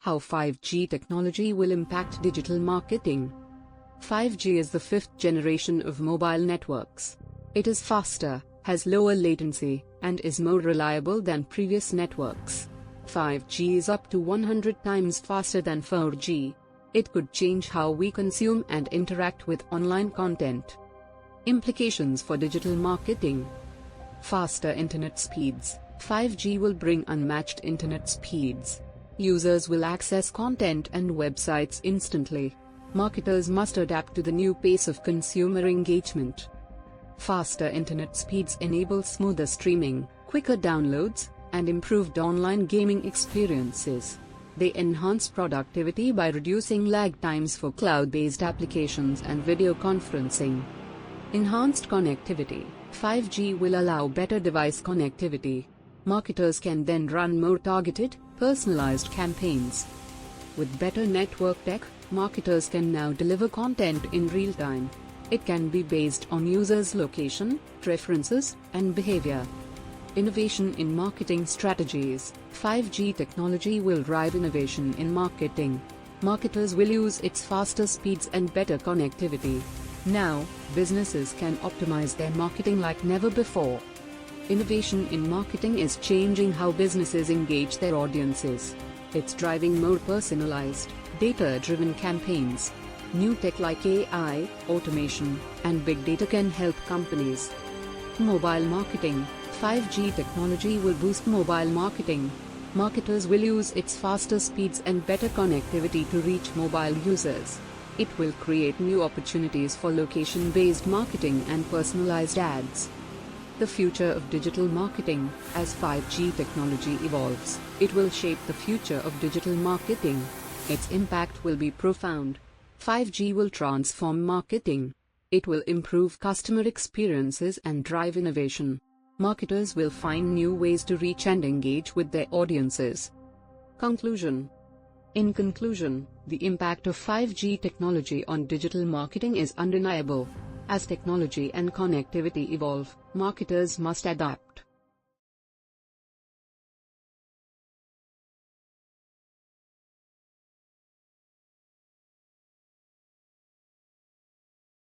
How 5G technology will impact digital marketing. 5G is the fifth generation of mobile networks. It is faster, has lower latency, and is more reliable than previous networks. 5G is up to 100 times faster than 4G. It could change how we consume and interact with online content. Implications for digital marketing. Faster internet speeds. 5G will bring unmatched internet speeds. Users will access content and websites instantly. Marketers must adapt to the new pace of consumer engagement. Faster internet speeds enable smoother streaming, quicker downloads, and improved online gaming experiences. They enhance productivity by reducing lag times for cloud-based applications and video conferencing. Enhanced connectivity. 5G will allow better device connectivity. Marketers can then run more targeted, personalized campaigns. With better network tech, marketers can now deliver content in real time. It can be based on users' location, preferences, and behavior. Innovation in marketing strategies. 5G technology will drive innovation in marketing. Marketers will use its faster speeds and better connectivity. Now, businesses can optimize their marketing like never before. Innovation in marketing is changing how businesses engage their audiences. It's driving more personalized, data-driven campaigns. New tech like AI, automation, and big data can help companies. Mobile marketing. 5G technology will boost mobile marketing. Marketers will use its faster speeds and better connectivity to reach mobile users. It will create new opportunities for location-based marketing and personalized ads. The future of digital marketing. As 5G technology evolves, it will shape the future of digital marketing. Its impact will be profound. 5G will transform marketing. It will improve customer experiences and drive innovation. Marketers will find new ways to reach and engage with their audiences. Conclusion. In conclusion, the impact of 5G technology on digital marketing is undeniable. As technology and connectivity evolve, marketers must adapt.